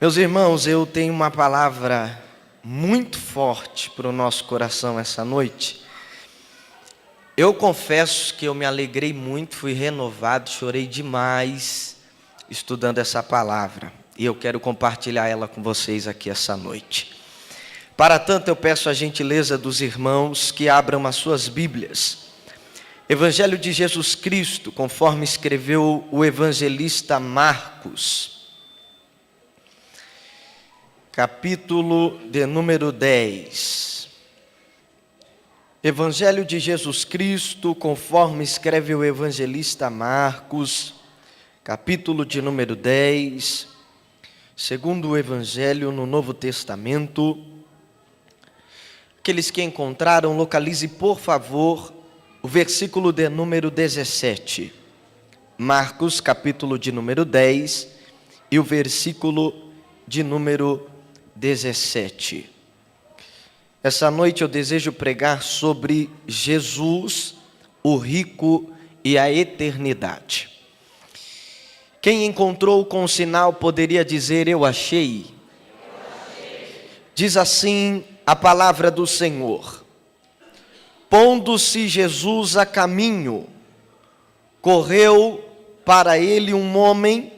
Meus irmãos, eu tenho uma palavra muito forte para o nosso coração essa noite. Eu confesso que eu me alegrei muito, fui renovado, chorei demais estudando essa palavra. E eu quero compartilhar ela com vocês aqui essa noite. Para tanto, eu peço a gentileza dos irmãos que abram as suas Bíblias. Evangelho de Jesus Cristo, conforme escreveu o evangelista Marcos. Capítulo de número 10. Evangelho de Jesus Cristo, conforme escreve o evangelista Marcos, capítulo de número 10, segundo o Evangelho no Novo Testamento. Aqueles que encontraram, localize por favor o versículo de número 17. Marcos, capítulo de número 10 e o versículo de número 17. Essa noite eu desejo pregar sobre Jesus, o rico e a eternidade. Quem encontrou com o sinal poderia dizer: eu achei. Diz assim a palavra do Senhor: pondo-se Jesus a caminho, correu para ele um homem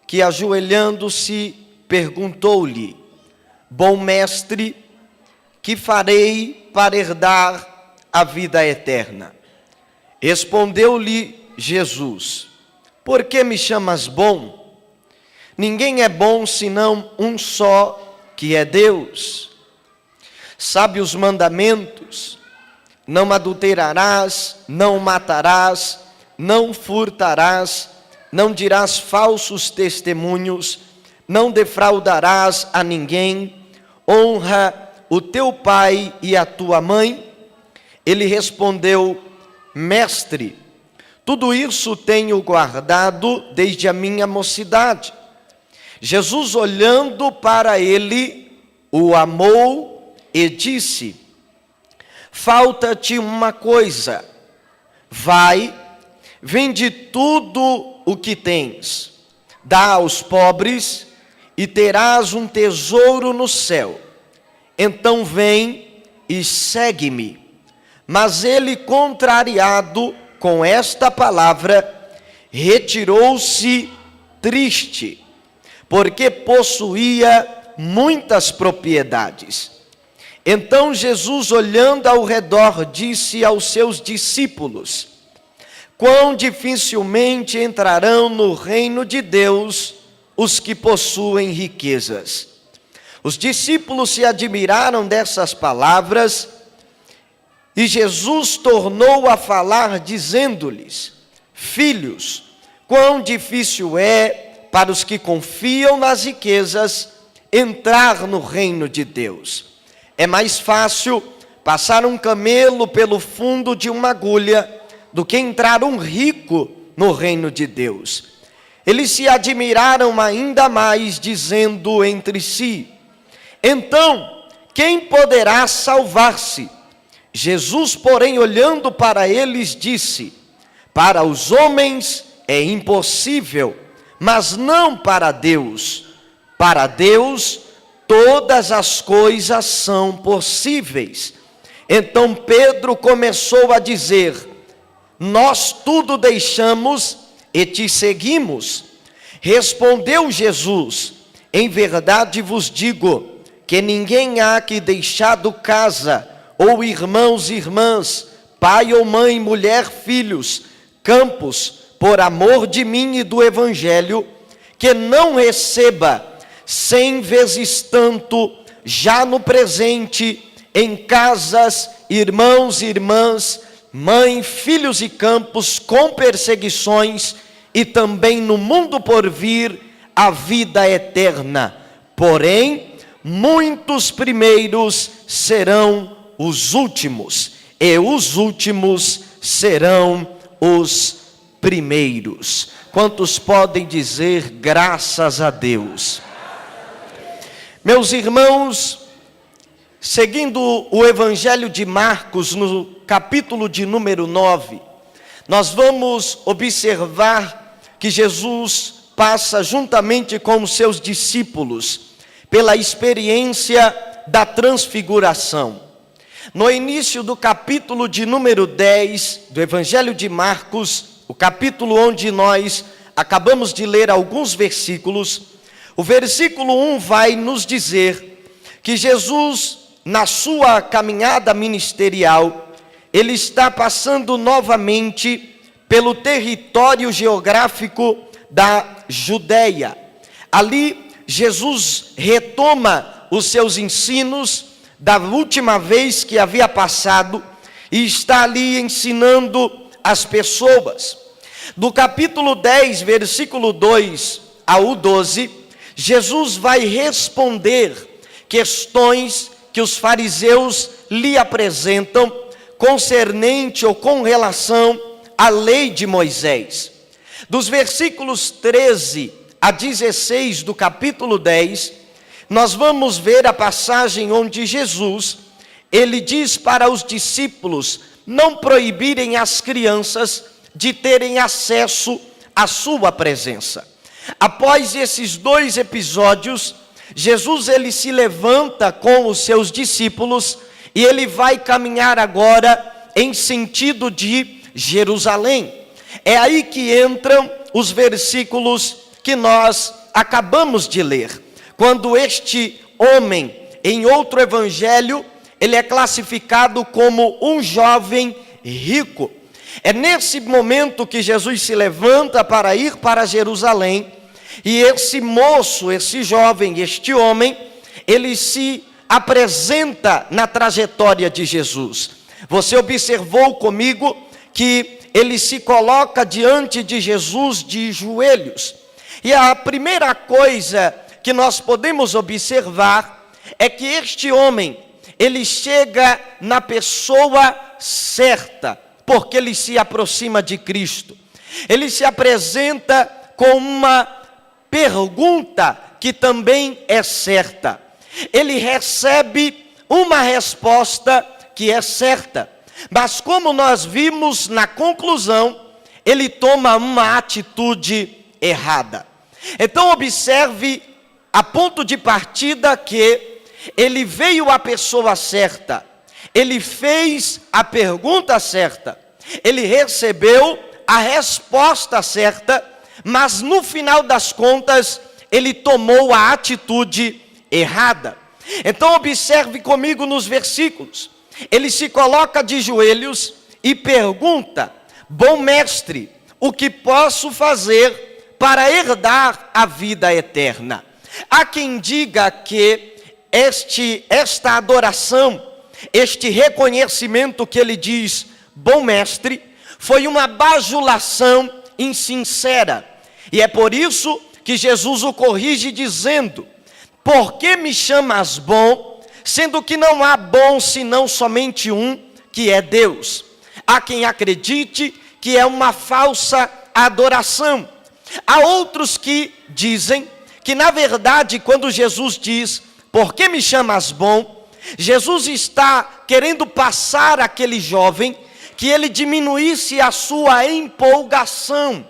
que, ajoelhando-se, perguntou-lhe: bom mestre, que farei para herdar a vida eterna? Respondeu-lhe Jesus: por que me chamas bom? Ninguém é bom senão um só, que é Deus. Sabe os mandamentos: não adulterarás, não matarás, não furtarás, não dirás falsos testemunhos, não defraudarás a ninguém, honra o teu pai e a tua mãe. Ele respondeu: mestre, tudo isso tenho guardado desde a minha mocidade. Jesus, olhando para ele, o amou e disse: falta-te uma coisa. Vai, vende tudo o que tens, dá aos pobres e terás um tesouro no céu. Então vem e segue-me. Mas ele, contrariado com esta palavra, retirou-se triste, porque possuía muitas propriedades. Então Jesus, olhando ao redor, disse aos seus discípulos: quão dificilmente entrarão no reino de Deus os que possuem riquezas. Os discípulos se admiraram dessas palavras, e Jesus tornou a falar, dizendo-lhes: filhos, quão difícil é para os que confiam nas riquezas entrar no reino de Deus. É mais fácil passar um camelo pelo fundo de uma agulha do que entrar um rico no reino de Deus. Eles se admiraram ainda mais, dizendo entre si: então, quem poderá salvar-se? Jesus, porém, olhando para eles, disse: para os homens é impossível, mas não para Deus. Para Deus, todas as coisas são possíveis. Então Pedro começou a dizer: nós tudo deixamos e te seguimos. Respondeu Jesus: em verdade vos digo, que ninguém há que, deixado casa, ou irmãos e irmãs, pai ou mãe, mulher, filhos, campos, por amor de mim e do Evangelho, que não receba 100 vezes tanto, já no presente, em casas, irmãos e irmãs, mãe, filhos e campos, com perseguições, e também no mundo por vir, a vida eterna. Porém, muitos primeiros serão os últimos, e os últimos serão os primeiros. Quantos podem dizer graças a Deus? Meus irmãos, seguindo o Evangelho de Marcos, no capítulo de número 9, nós vamos observar que Jesus passa juntamente com os seus discípulos pela experiência da transfiguração. No início do capítulo de número 10 do Evangelho de Marcos, o capítulo onde nós acabamos de ler alguns versículos, o versículo 1 vai nos dizer que Jesus, na sua caminhada ministerial, ele está passando novamente pelo território geográfico da Judéia. Ali, Jesus retoma os seus ensinos da última vez que havia passado e está ali ensinando as pessoas. Do capítulo 10, versículo 2 ao 12, Jesus vai responder questões que os fariseus lhe apresentam concernente ou com relação à lei de Moisés. Dos versículos 13 a 16 do capítulo 10, nós vamos ver a passagem onde Jesus, ele diz para os discípulos não proibirem as crianças de terem acesso à sua presença. Após esses dois episódios, Jesus ele se levanta com os seus discípulos e ele vai caminhar agora em sentido de Jerusalém. É aí que entram os versículos que nós acabamos de ler. Quando este homem, em outro evangelho, ele é classificado como um jovem rico. É nesse momento que Jesus se levanta para ir para Jerusalém, e esse moço, esse jovem, este homem, ele se apresenta na trajetória de Jesus. Você observou comigo que ele se coloca diante de Jesus de joelhos. E a primeira coisa que nós podemos observar é que este homem, ele chega na pessoa certa, porque ele se aproxima de Cristo. Ele se apresenta com uma pergunta que também é certa. Ele recebe uma resposta que é certa. Mas como nós vimos na conclusão, ele toma uma atitude errada. Então observe a ponto de partida que ele veio à pessoa certa. Ele fez a pergunta certa. Ele recebeu a resposta certa, mas no final das contas, ele tomou a atitude errada. Então observe comigo nos versículos. Ele se coloca de joelhos e pergunta: bom mestre, o que posso fazer para herdar a vida eterna? Há quem diga que esta adoração, este reconhecimento que ele diz, bom mestre, foi uma bajulação insincera. E é por isso que Jesus o corrige dizendo: por que me chamas bom, sendo que não há bom senão somente um, que é Deus? Há quem acredite que é uma falsa adoração. Há outros que dizem que na verdade quando Jesus diz, por que me chamas bom, Jesus está querendo passar àquele jovem que ele diminuísse a sua empolgação,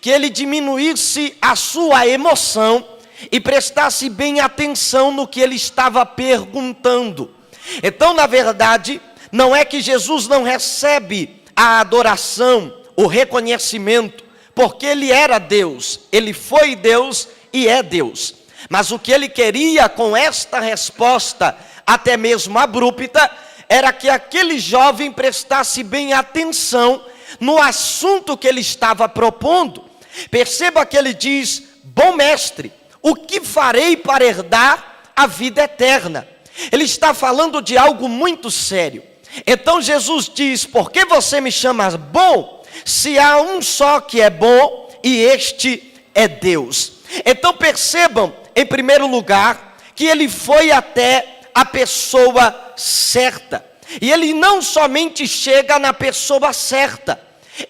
que ele diminuísse a sua emoção e prestasse bem atenção no que ele estava perguntando. Então, na verdade, não é que Jesus não recebe a adoração, o reconhecimento, porque ele era Deus, ele foi Deus e é Deus. Mas o que ele queria com esta resposta, até mesmo abrupta, era que aquele jovem prestasse bem atenção no assunto que ele estava propondo. Perceba que ele diz, bom mestre, o que farei para herdar a vida eterna? Ele está falando de algo muito sério. Então Jesus diz, por que você me chama bom, se há um só que é bom e este é Deus? Então percebam, em primeiro lugar, que ele foi até a pessoa certa. E ele não somente chega na pessoa certa,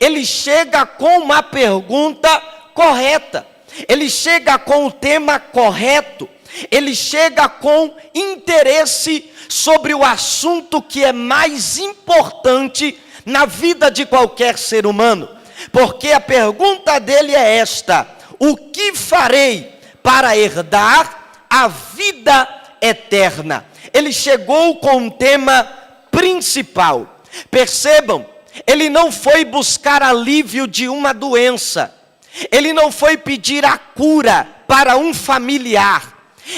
ele chega com uma pergunta correta. Ele chega com o tema correto. Ele chega com interesse sobre o assunto que é mais importante na vida de qualquer ser humano. Porque a pergunta dele é esta: o que farei para herdar a vida eterna? Ele chegou com um tema principal. Percebam, ele não foi buscar alívio de uma doença. Ele não foi pedir a cura para um familiar.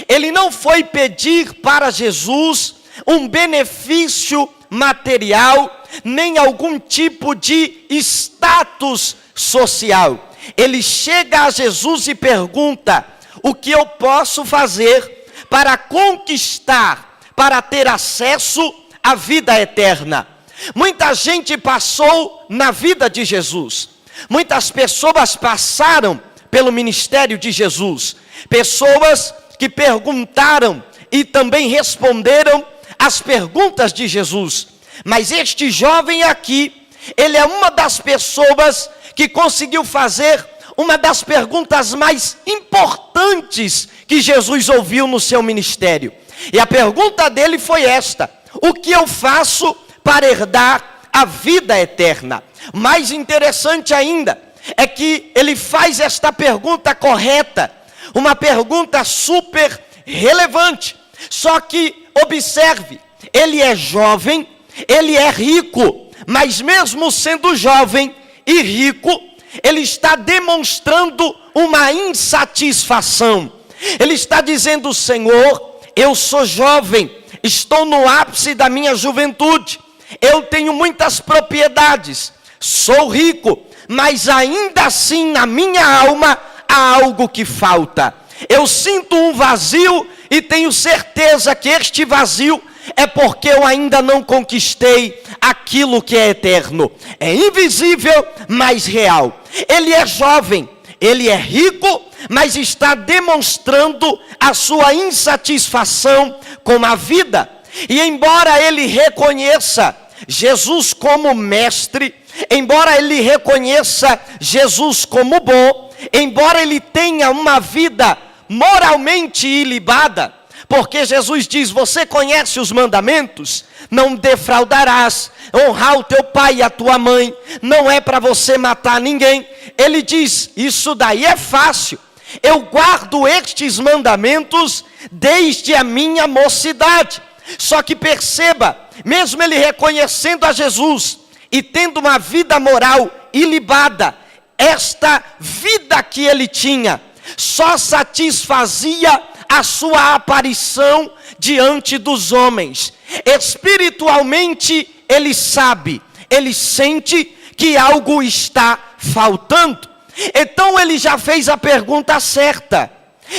Ele não foi pedir para Jesus um benefício material, nem algum tipo de status social. Ele chega a Jesus e pergunta: o que eu posso fazer para conquistar, para ter acesso à vida eterna? Muita gente passou na vida de Jesus. Muitas pessoas passaram pelo ministério de Jesus. Pessoas que perguntaram e também responderam as perguntas de Jesus. Mas este jovem aqui, ele é uma das pessoas que conseguiu fazer uma das perguntas mais importantes que Jesus ouviu no seu ministério. E a pergunta dele foi esta: o que eu faço para herdar a vida eterna? Mais interessante ainda é que ele faz esta pergunta correta, uma pergunta super relevante. Só que observe, ele é jovem, ele é rico, mas mesmo sendo jovem e rico, ele está demonstrando uma insatisfação. Ele está dizendo: Senhor, eu sou jovem, estou no ápice da minha juventude, eu tenho muitas propriedades, sou rico, mas ainda assim na minha alma há algo que falta. Eu sinto um vazio e tenho certeza que este vazio é porque eu ainda não conquistei aquilo que é eterno. É invisível, mas real. Ele é jovem, ele é rico, mas está demonstrando a sua insatisfação com a vida. E embora ele reconheça Jesus como mestre, embora ele reconheça Jesus como bom, embora ele tenha uma vida moralmente ilibada, porque Jesus diz: você conhece os mandamentos? Não defraudarás, honrar o teu pai e a tua mãe, não é para você matar ninguém. Ele diz: isso daí é fácil, eu guardo estes mandamentos desde a minha mocidade. Só que perceba, mesmo ele reconhecendo a Jesus e tendo uma vida moral ilibada, esta vida que ele tinha só satisfazia a sua aparição diante dos homens. Espiritualmente ele sabe, ele sente que algo está faltando. Então ele já fez a pergunta certa,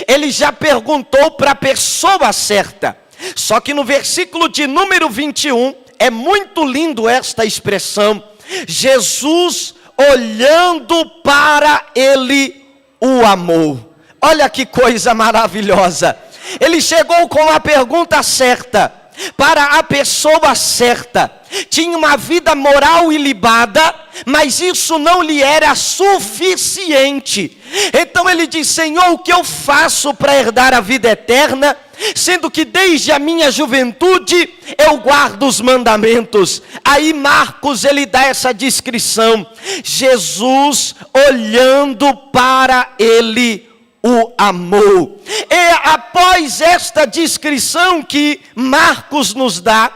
ele já perguntou para a pessoa certa. Só que no versículo de número 21, é muito lindo esta expressão: Jesus, olhando para ele, o amou. Olha que coisa maravilhosa. Ele chegou com a pergunta certa, para a pessoa certa. Tinha uma vida moral ilibada, mas isso não lhe era suficiente. Então ele diz: Senhor, o que eu faço para herdar a vida eterna, sendo que desde a minha juventude eu guardo os mandamentos? Aí Marcos, ele dá essa descrição: Jesus, olhando para ele, o amou. E após esta descrição que Marcos nos dá,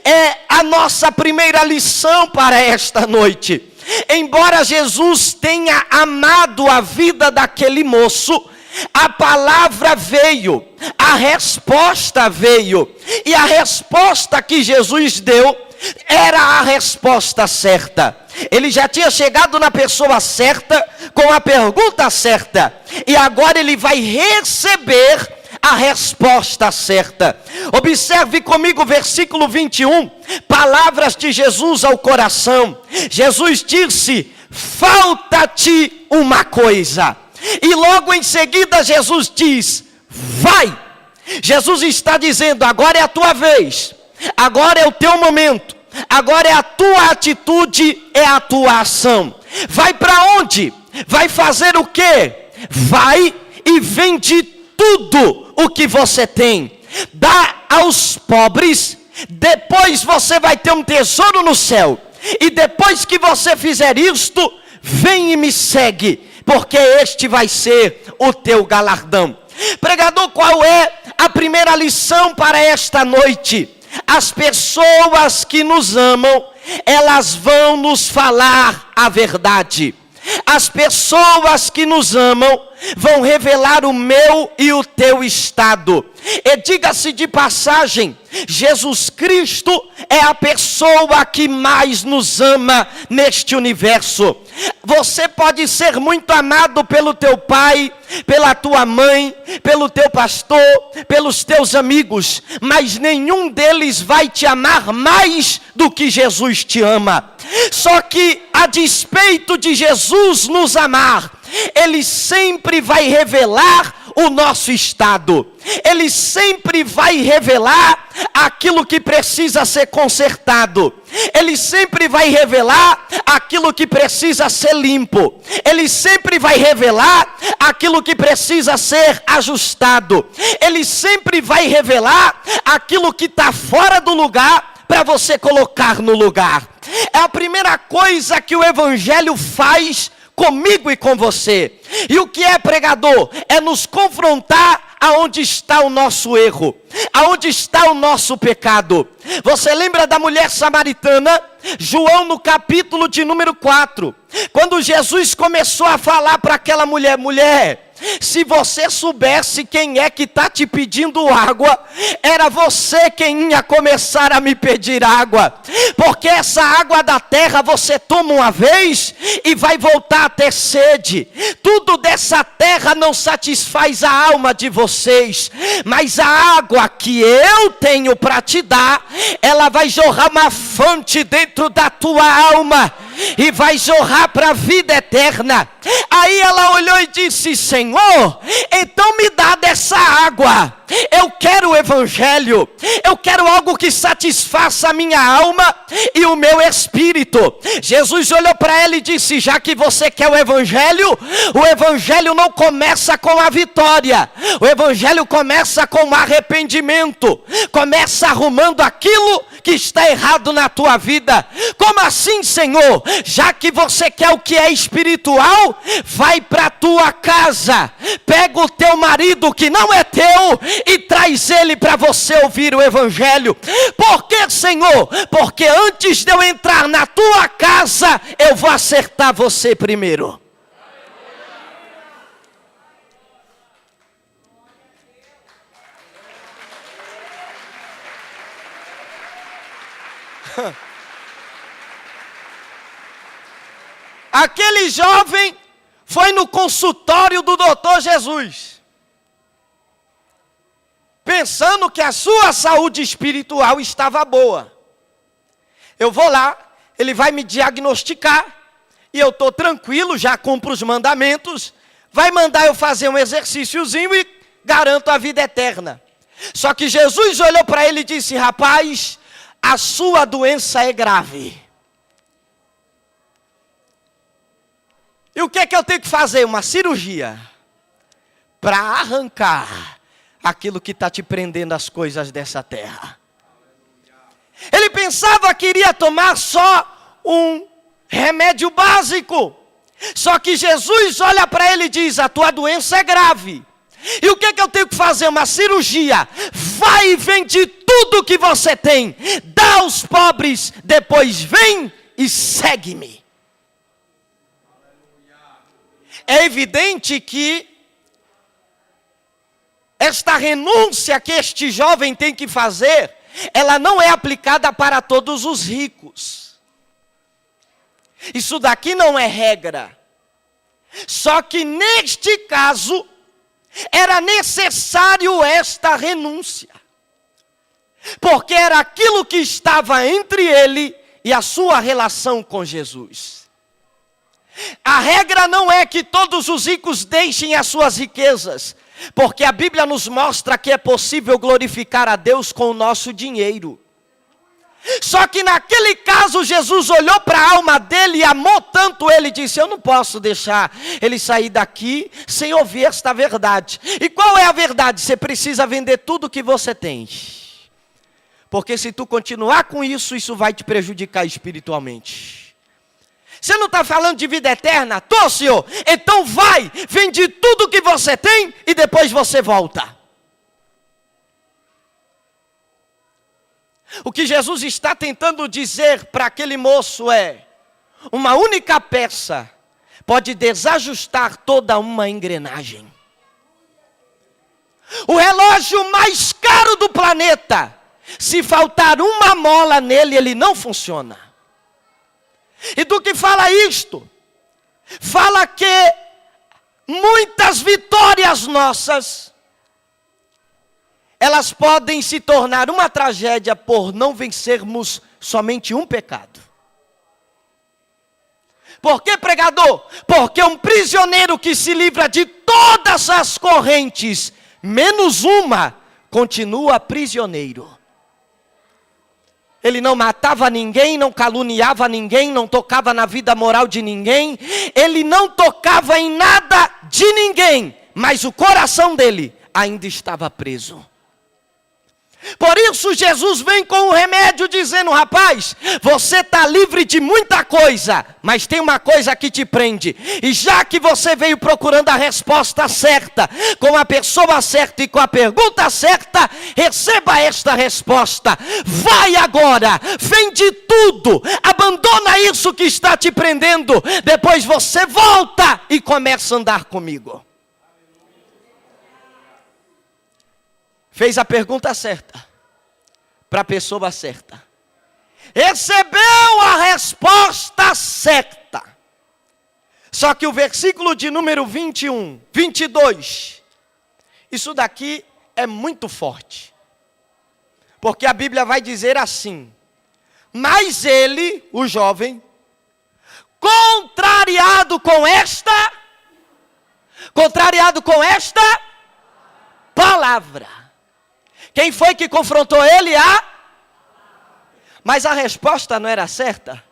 é a nossa primeira lição para esta noite. Embora Jesus tenha amado a vida daquele moço, a palavra veio, a resposta veio, e a resposta que Jesus deu era a resposta certa. Ele já tinha chegado na pessoa certa, com a pergunta certa, e agora ele vai receber a resposta certa. Observe comigo o versículo 21, palavras de Jesus ao coração. Jesus disse: falta-te uma coisa. E logo em seguida Jesus diz: vai. Jesus está dizendo: agora é a tua vez, agora é o teu momento, agora é a tua atitude, é a tua ação. Vai para onde? Vai fazer o quê? Vai e vende tudo o que você tem, dá aos pobres, depois você vai ter um tesouro no céu. E depois que você fizer isto, vem e me segue. porque este vai ser o teu galardão. Pregador, qual é a primeira lição para esta noite? As pessoas que nos amam, elas vão nos falar a verdade. As pessoas que nos amam vão revelar o meu e o teu estado. E diga-se de passagem, Jesus Cristo é a pessoa que mais nos ama neste universo. Você pode ser muito amado pelo teu pai, pela tua mãe, pelo teu pastor, pelos teus amigos, mas nenhum deles vai te amar mais do que Jesus te ama. Só que, a despeito de Jesus nos amar, Ele sempre vai revelar o nosso estado. Ele sempre vai revelar aquilo que precisa ser consertado. Ele sempre vai revelar aquilo que precisa ser limpo. Ele sempre vai revelar aquilo que precisa ser ajustado. Ele sempre vai revelar aquilo que está fora do lugar para você colocar no lugar. É a primeira coisa que o Evangelho faz comigo e com você. E o que é, pregador? É nos confrontar aonde está o nosso erro, aonde está o nosso pecado. Você lembra da mulher samaritana? João no capítulo de número 4, quando Jesus começou a falar para aquela mulher: mulher, se você soubesse quem é que está te pedindo água, era você quem ia começar a me pedir água, porque essa água da terra você toma uma vez e vai voltar a ter sede. Tudo dessa terra não satisfaz a alma de vocês, mas a água que eu tenho para te dar, ela vai jorrar uma fonte dentro da tua alma e vai jorrar para a vida eterna. Aí ela olhou e disse: Senhor, então me dá dessa água. Eu quero o Evangelho. Eu quero algo que satisfaça a minha alma e o meu espírito. Jesus olhou para ela e disse: já que você quer o Evangelho não começa com a vitória. O Evangelho começa com o arrependimento. Começa arrumando aquilo que está errado na tua vida. Como assim, Senhor? Já que você quer o que é espiritual, vai para a tua casa, pega o teu marido que não é teu e traz ele para você ouvir o Evangelho. Por que, Senhor? Porque antes de eu entrar na tua casa, eu vou acertar você primeiro. Aquele jovem foi no consultório do doutor Jesus, pensando que a sua saúde espiritual estava boa. Eu vou lá, ele vai me diagnosticar, e eu estou tranquilo, já cumpro os mandamentos, vai mandar eu fazer um exercíciozinho e garanto a vida eterna. Só que Jesus olhou para ele e disse: rapaz, a sua doença é grave. E o que é que eu tenho que fazer? Uma cirurgia para arrancar aquilo que está te prendendo às coisas dessa terra. Ele pensava que iria tomar só um remédio básico. Só que Jesus olha para ele e diz: a tua doença é grave. E o que é que eu tenho que fazer? Uma cirurgia. Vai e vende tudo que você tem, dá aos pobres, depois vem e segue-me. É evidente que esta renúncia que este jovem tem que fazer, ela não é aplicada para todos os ricos. Isso daqui não é regra. Só que neste caso, era necessário esta renúncia. Porque era aquilo que estava entre ele e a sua relação com Jesus. A regra não é que todos os ricos deixem as suas riquezas, porque a Bíblia nos mostra que é possível glorificar a Deus com o nosso dinheiro. Só que naquele caso Jesus olhou para a alma dele e amou tanto ele, disse: eu não posso deixar ele sair daqui sem ouvir esta verdade. E qual é a verdade? Você precisa vender tudo que você tem, porque se tu continuar com isso, isso vai te prejudicar espiritualmente. Você não está falando de vida eterna? Tô, Senhor. Então vai, vende tudo que você tem e depois você volta. O que Jesus está tentando dizer para aquele moço é: uma única peça pode desajustar toda uma engrenagem. O relógio mais caro do planeta, se faltar uma mola nele, ele não funciona. E do que fala isto? Fala que muitas vitórias nossas, elas podem se tornar uma tragédia por não vencermos somente um pecado. Por que, pregador? Porque um prisioneiro que se livra de todas as correntes, menos uma, continua prisioneiro. Ele não matava ninguém, não caluniava ninguém, não tocava na vida moral de ninguém. Ele não tocava em nada de ninguém, mas o coração dele ainda estava preso. Por isso Jesus vem com o remédio dizendo: rapaz, você está livre de muita coisa, mas tem uma coisa que te prende. E já que você veio procurando a resposta certa, com a pessoa certa e com a pergunta certa, receba esta resposta. Vai agora, vende tudo, abandona isso que está te prendendo, depois você volta e começa a andar comigo. Fez a pergunta certa, para a pessoa certa. Recebeu a resposta certa. Só que o versículo de número 21, 22, isso daqui é muito forte. Porque a Bíblia vai dizer assim: mas ele, o jovem, contrariado com esta palavra. Quem foi que confrontou ele? Mas a resposta não era certa.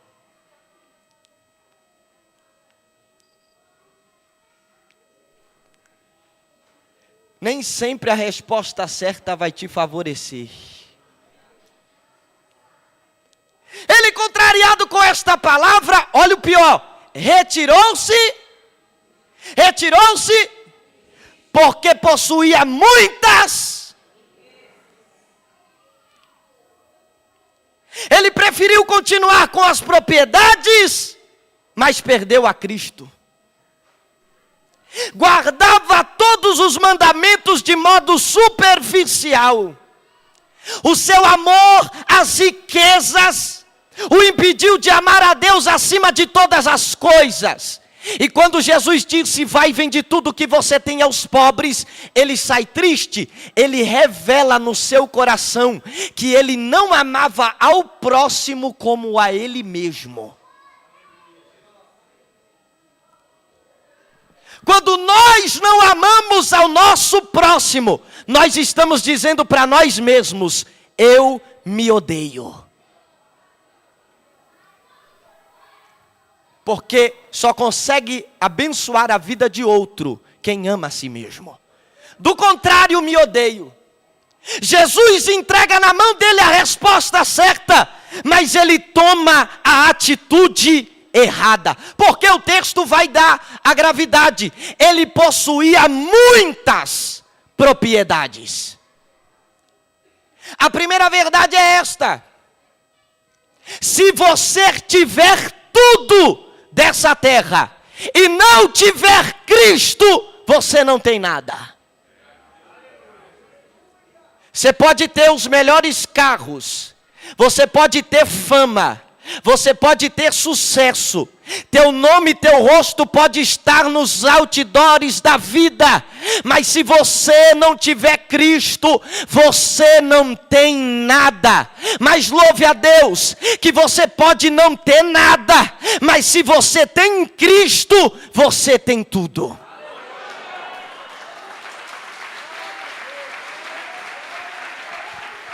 Nem sempre a resposta certa vai te favorecer. Ele, contrariado com esta palavra, olha o pior, retirou-se, porque possuía muitas. Ele preferiu continuar com as propriedades, mas perdeu a Cristo. Guardava todos os mandamentos de modo superficial. O seu amor às riquezas o impediu de amar a Deus acima de todas as coisas. E quando Jesus disse: vai, vende tudo que você tem aos pobres, ele sai triste. Ele revela no seu coração que ele não amava ao próximo como a ele mesmo. Quando nós não amamos ao nosso próximo, nós estamos dizendo para nós mesmos: eu me odeio. Porque só consegue abençoar a vida de outro quem ama a si mesmo. Do contrário, me odeio. Jesus entrega na mão dele a resposta certa, mas ele toma a atitude errada. Porque o texto vai dar a gravidade. Ele possuía muitas propriedades. A primeira verdade é esta: se você tiver tudo dessa terra e não tiver Cristo, você não tem nada. Você pode ter os melhores carros, você pode ter fama, você pode ter sucesso, teu nome, teu rosto pode estar nos outdoors da vida, mas se você não tiver Cristo, você não tem nada. Mas louve a Deus, que você pode não ter nada, mas se você tem Cristo, você tem tudo.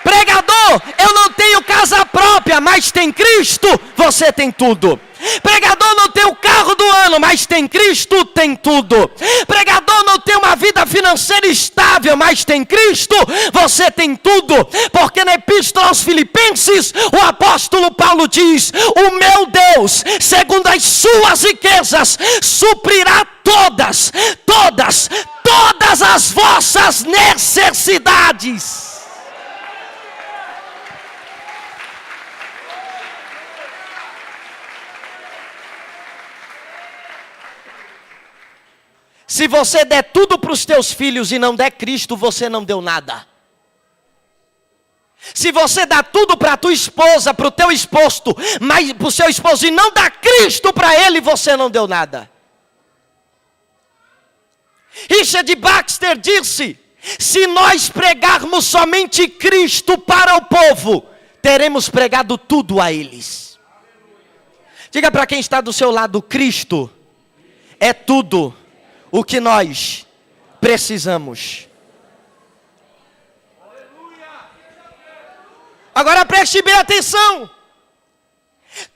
Pregador, eu não tenho casa própria, mas tem Cristo, você tem tudo. Pregador, não tem o carro do ano, mas tem Cristo, tem tudo. Pregador, não tem uma vida financeira estável, mas tem Cristo, você tem tudo. Porque na Epístola aos Filipenses, o apóstolo Paulo diz: o meu Deus, segundo a as suas riquezas suprirá todas as vossas necessidades. Se você der tudo para os teus filhos e não der Cristo, você não deu nada. Se você dá tudo para a tua esposa, para o teu esposo, mas para o seu esposo e não dá Cristo para ele, você não deu nada. Richard Baxter disse: se nós pregarmos somente Cristo para o povo, teremos pregado tudo a eles. Diga para quem está do seu lado: Cristo é tudo o que nós precisamos. Agora preste bem atenção.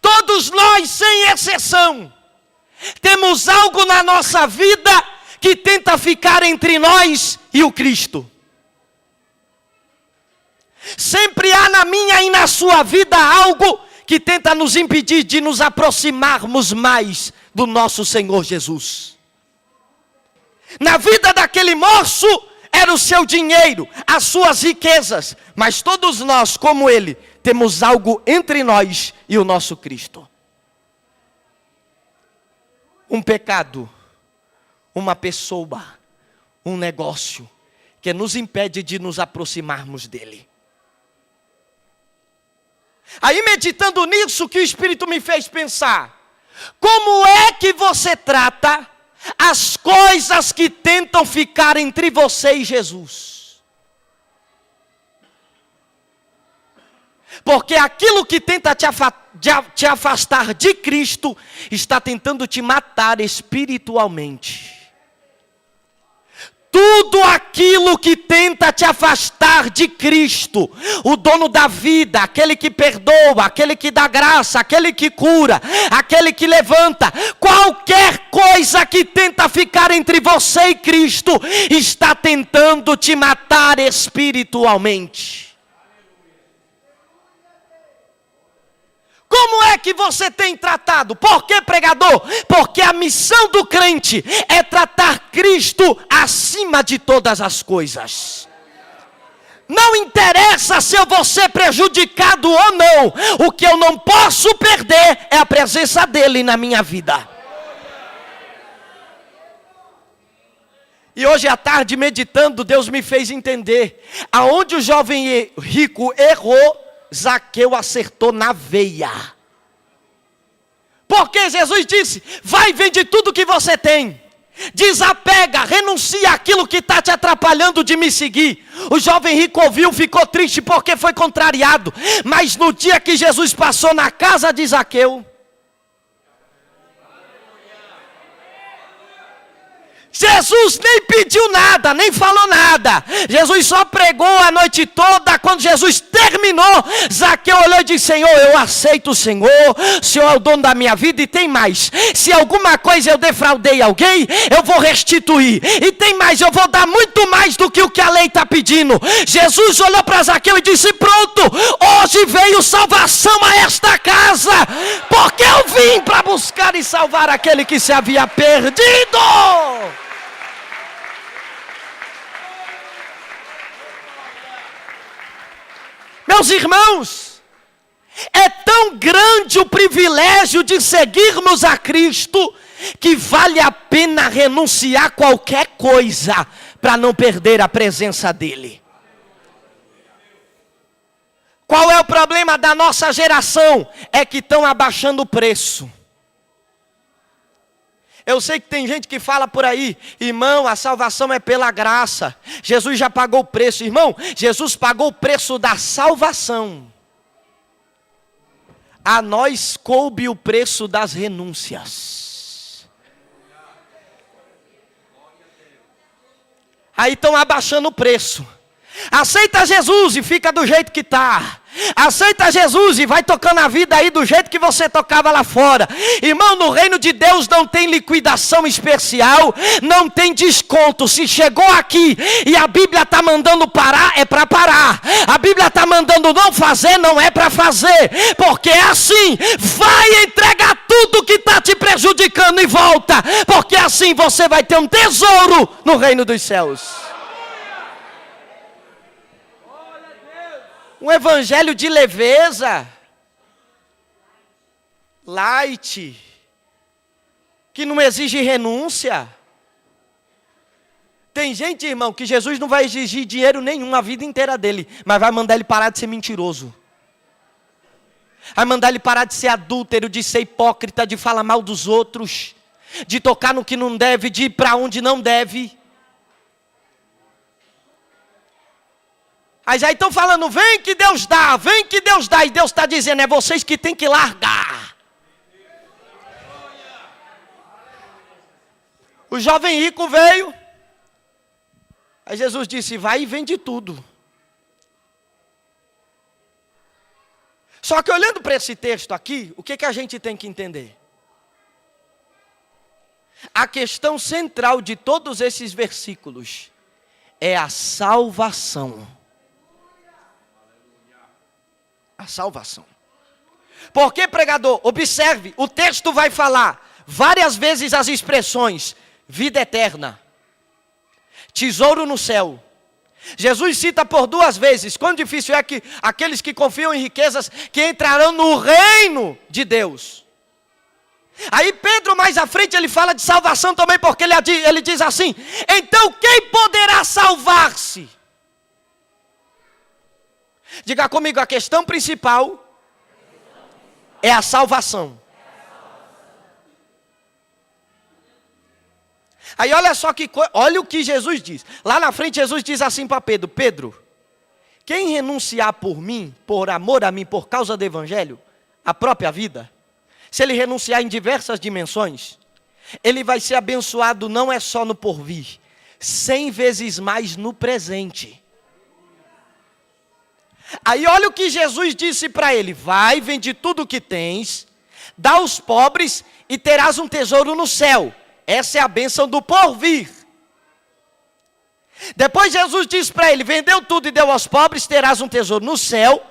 Todos nós, sem exceção, temos algo na nossa vida que tenta ficar entre nós e o Cristo. Sempre há na minha e na sua vida algo que tenta nos impedir de nos aproximarmos mais do nosso Senhor Jesus. Na vida daquele moço era o seu dinheiro, as suas riquezas, mas todos nós, como ele, temos algo entre nós e o nosso Cristo. Um pecado, uma pessoa, um negócio que nos impede de nos aproximarmos dele. Aí, meditando nisso, que o Espírito me fez pensar: como é que você trata as coisas que tentam ficar entre você e Jesus? Porque aquilo que tenta te afastar de Cristo está tentando te matar espiritualmente. Tudo aquilo que tenta te afastar de Cristo, o dono da vida, aquele que perdoa, aquele que dá graça, aquele que cura, aquele que levanta, qualquer coisa que tenta ficar entre você e Cristo, está tentando te matar espiritualmente. Como é que você tem tratado? Por que, pregador? Porque a missão do crente é tratar Cristo acima de todas as coisas. Não interessa se eu vou ser prejudicado ou não. O que eu não posso perder é a presença dele na minha vida. E hoje à tarde, meditando, Deus me fez entender aonde o jovem rico errou, Zaqueu acertou na veia. Porque Jesus disse: vai, vende tudo que você tem, desapega, renuncia àquilo que está te atrapalhando de me seguir. O jovem rico ouviu, ficou triste porque foi contrariado. Mas no dia que Jesus passou na casa de Zaqueu, Jesus nem pediu nada, nem falou nada. Jesus só pregou a noite toda. Quando Jesus terminou, Zaqueu olhou e disse: Senhor, eu aceito o Senhor. O Senhor é o dono da minha vida. E tem mais: se alguma coisa eu defraudei alguém, eu vou restituir. E tem mais: eu vou dar muito mais do que o que a lei está pedindo. Jesus olhou para Zaqueu e disse: pronto, hoje veio salvação a esta casa, porque eu vim para buscar e salvar aquele que se havia perdido. Meus irmãos, é tão grande o privilégio de seguirmos a Cristo, que vale a pena renunciar a qualquer coisa para não perder a presença dele. Qual é o problema da nossa geração? É que estão abaixando o preço. Eu sei que tem gente que fala por aí: irmão, a salvação é pela graça, Jesus já pagou o preço. Irmão, Jesus pagou o preço da salvação. A nós coube o preço das renúncias. Aí estão abaixando o preço. Aceita Jesus e fica do jeito que está. Aceita Jesus e vai tocando a vida aí do jeito que você tocava lá fora. Irmão, no reino de Deus não tem liquidação especial, não tem desconto. Se chegou aqui e a Bíblia está mandando parar, é para parar. A Bíblia está mandando não fazer, não é para fazer. Porque é assim: vai entregar tudo que está te assim você vai ter um tesouro no reino dos céus. Um evangelho de leveza, light, que não exige renúncia. Tem gente, irmão, que Jesus não vai exigir dinheiro nenhum a vida inteira dele, mas vai mandar ele parar de ser mentiroso. Vai mandar ele parar de ser adúltero, de ser hipócrita, de falar mal dos outros, de tocar no que não deve, de ir para onde não deve. Aí já estão falando, vem que Deus dá, vem que Deus dá. E Deus está dizendo, é vocês que têm que largar. O jovem rico veio. Aí Jesus disse, vai e vende tudo. Só que olhando para esse texto aqui, o que a gente tem que entender? A questão central de todos esses versículos é a salvação. A salvação. Porque, pregador, observe, o texto vai falar várias vezes as expressões vida eterna, tesouro no céu. Jesus cita por 2 vezes, quão difícil é que aqueles que confiam em riquezas, que entrarão no reino de Deus. Aí Pedro mais à frente ele fala de salvação também, porque ele diz assim, então quem poderá salvar-se? Diga comigo, a questão principal é a salvação. Aí olha só olha o que Jesus diz. Lá na frente Jesus diz assim para Pedro, Pedro, quem renunciar por mim, por amor a mim, por causa do evangelho, a própria vida, se ele renunciar em diversas dimensões, ele vai ser abençoado não é só no porvir, 100 vezes mais no presente. Aí olha o que Jesus disse para ele, vai, vende tudo o que tens, dá aos pobres e terás um tesouro no céu. Essa é a bênção do porvir. Depois Jesus disse para ele, vendeu tudo e deu aos pobres, terás um tesouro no céu.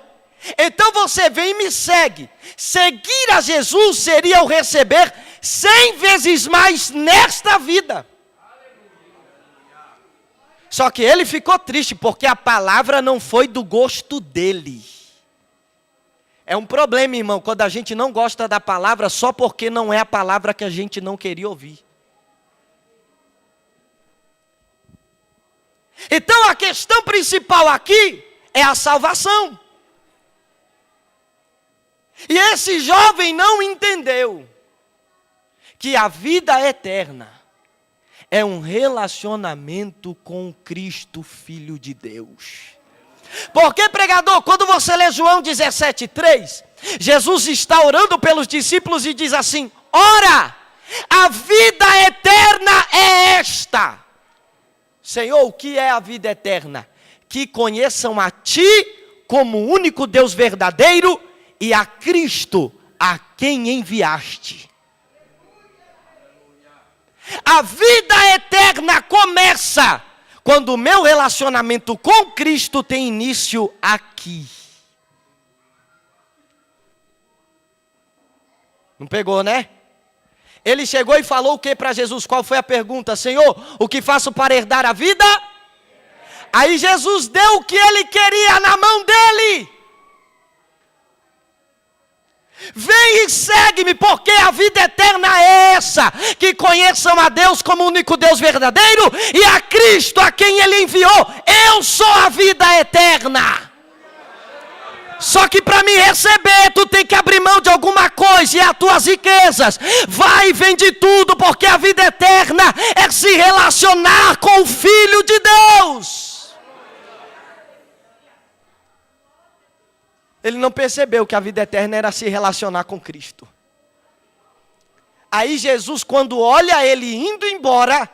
Então você vem e me segue. Seguir a Jesus seria o receber 100 vezes mais nesta vida. Só que ele ficou triste porque a palavra não foi do gosto dele. É um problema, irmão, quando a gente não gosta da palavra só porque não é a palavra que a gente não queria ouvir. Então a questão principal aqui é a salvação. E esse jovem não entendeu que a vida eterna é um relacionamento com Cristo, Filho de Deus. Porque, pregador, quando você lê João 17:3, Jesus está orando pelos discípulos e diz assim, ora, a vida eterna é esta. Senhor, o que é a vida eterna? Que conheçam a Ti como o único Deus verdadeiro e a Cristo, a quem enviaste. A vida eterna começa quando o meu relacionamento com Cristo tem início aqui. Não pegou, né? Ele chegou e falou o que para Jesus? Qual foi a pergunta? Senhor, o que faço para herdar a vida? Aí Jesus deu o que ele queria na mão dele. Vem e segue-me, porque a vida eterna é essa, que conheçam a Deus como o único Deus verdadeiro e a Cristo a quem Ele enviou. Eu sou a vida eterna. Só que para me receber, tu tem que abrir mão de alguma coisa, e as tuas riquezas. Vai e vende tudo, porque a vida eterna é se relacionar com o Filho de Deus. Ele não percebeu que a vida eterna era se relacionar com Cristo. Aí Jesus, quando olha ele indo embora,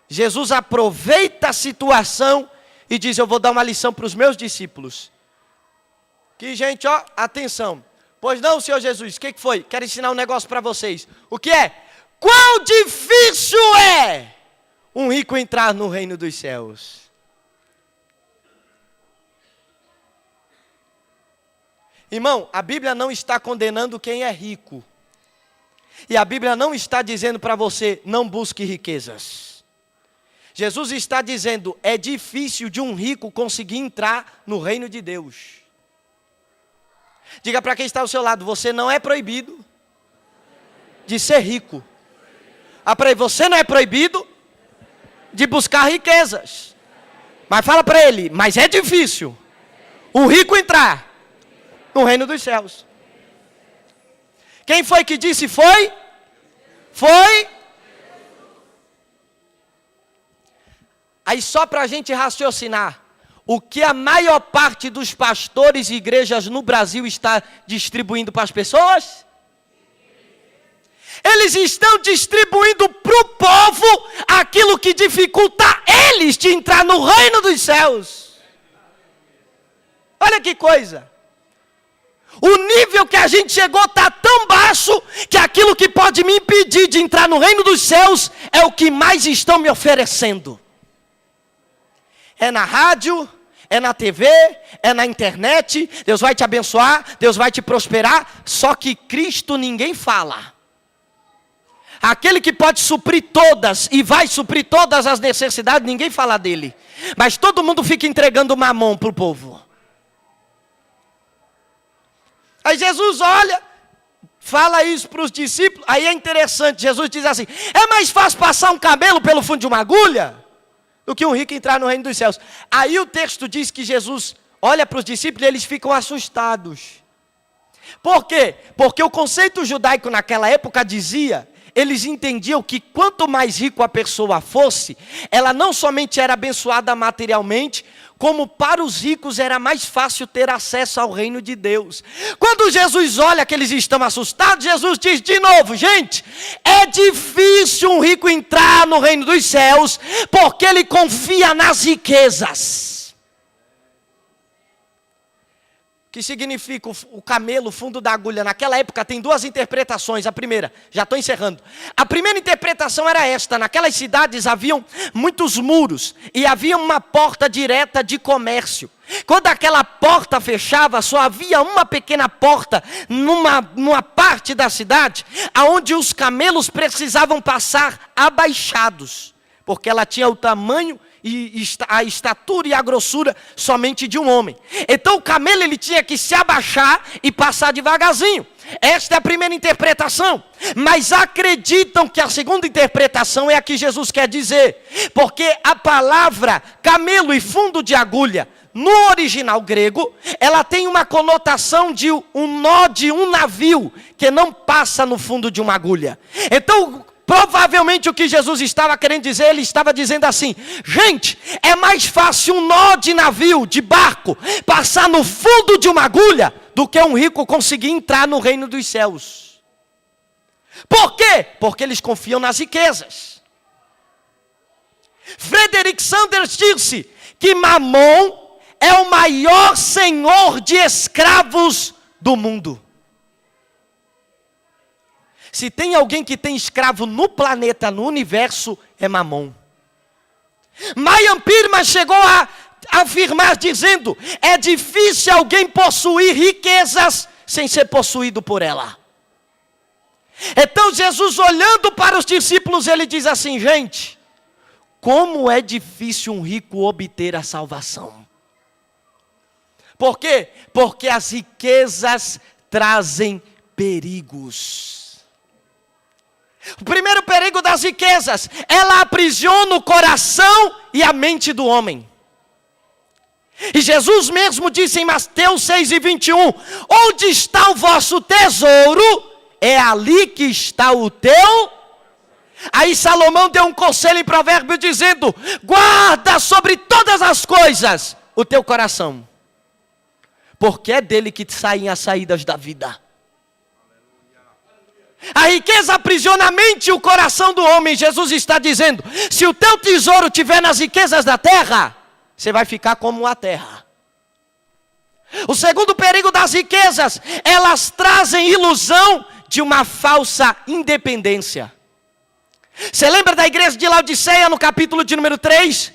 Jesus aproveita a situação e diz, eu vou dar uma lição para os meus discípulos. Que gente, ó, atenção. Pois não, Senhor Jesus, o que foi? Quero ensinar um negócio para vocês. O que é? Quão difícil é um rico entrar no reino dos céus. Irmão, a Bíblia não está condenando quem é rico. E a Bíblia não está dizendo para você, não busque riquezas. Jesus está dizendo, é difícil de um rico conseguir entrar no reino de Deus. Diga para quem está ao seu lado, você não é proibido de ser rico. Para ele, você não é proibido de buscar riquezas. Mas fala para ele, mas é difícil o rico entrar no reino dos céus. Quem foi que disse foi? Foi. Aí só para a gente raciocinar, o que a maior parte dos pastores e igrejas no Brasil está distribuindo para as pessoas? Eles estão distribuindo para o povo aquilo que dificulta eles de entrar no reino dos céus. Olha que coisa. O nível que a gente chegou está tão baixo que aquilo que pode me impedir de entrar no reino dos céus é o que mais estão me oferecendo. É na rádio, é na TV, é na internet. Deus vai te abençoar, Deus vai te prosperar. Só que Cristo ninguém fala. Aquele que pode suprir todas e vai suprir todas as necessidades, ninguém fala dele. Mas todo mundo fica entregando mamão para o povo. Aí Jesus olha, fala isso para os discípulos. Aí é interessante, Jesus diz assim, é mais fácil passar um camelo pelo fundo de uma agulha do que um rico entrar no reino dos céus. Aí o texto diz que Jesus olha para os discípulos e eles ficam assustados. Por quê? Porque o conceito judaico naquela época dizia, eles entendiam que quanto mais rico a pessoa fosse, ela não somente era abençoada materialmente, como para os ricos era mais fácil ter acesso ao reino de Deus. Quando Jesus olha que eles estão assustados, Jesus diz de novo, gente, é difícil um rico entrar no reino dos céus, porque ele confia nas riquezas. Que significa o camelo, o fundo da agulha. Naquela época tem duas interpretações. A primeira, já estou encerrando. A primeira interpretação era esta. Naquelas cidades haviam muitos muros e havia uma porta direta de comércio. Quando aquela porta fechava, só havia uma pequena porta numa parte da cidade, onde os camelos precisavam passar abaixados, porque ela tinha o tamanho e a estatura e a grossura somente de um homem. Então o camelo ele tinha que se abaixar e passar devagarzinho. Esta é a primeira interpretação. Mas acreditam que a segunda interpretação é a que Jesus quer dizer. Porque a palavra camelo e fundo de agulha, no original grego, ela tem uma conotação de um nó de um navio que não passa no fundo de uma agulha. Então, provavelmente o que Jesus estava querendo dizer, ele estava dizendo assim, gente, é mais fácil um nó de navio, de barco, passar no fundo de uma agulha, do que um rico conseguir entrar no reino dos céus. Por quê? Porque eles confiam nas riquezas. Frederick Sanders disse que Mamon é o maior senhor de escravos do mundo. Se tem alguém que tem escravo no planeta, no universo, é Mamon. Mayam Pirma chegou a afirmar dizendo, é difícil alguém possuir riquezas sem ser possuído por ela. Então Jesus olhando para os discípulos, ele diz assim, gente, como é difícil um rico obter a salvação. Por quê? Porque as riquezas trazem perigos. O primeiro perigo das riquezas, ela aprisiona o coração e a mente do homem. E Jesus mesmo disse em Mateus 6:21, onde está o vosso tesouro, é ali que está o teu. Aí Salomão deu um conselho em provérbio dizendo, guarda sobre todas as coisas o teu coração, porque é dele que saem as saídas da vida. A riqueza aprisiona a mente e o coração do homem. Jesus está dizendo, se o teu tesouro estiver nas riquezas da terra, você vai ficar como a terra. O segundo perigo das riquezas, elas trazem ilusão de uma falsa independência. Você lembra da igreja de Laodiceia no capítulo de número 3?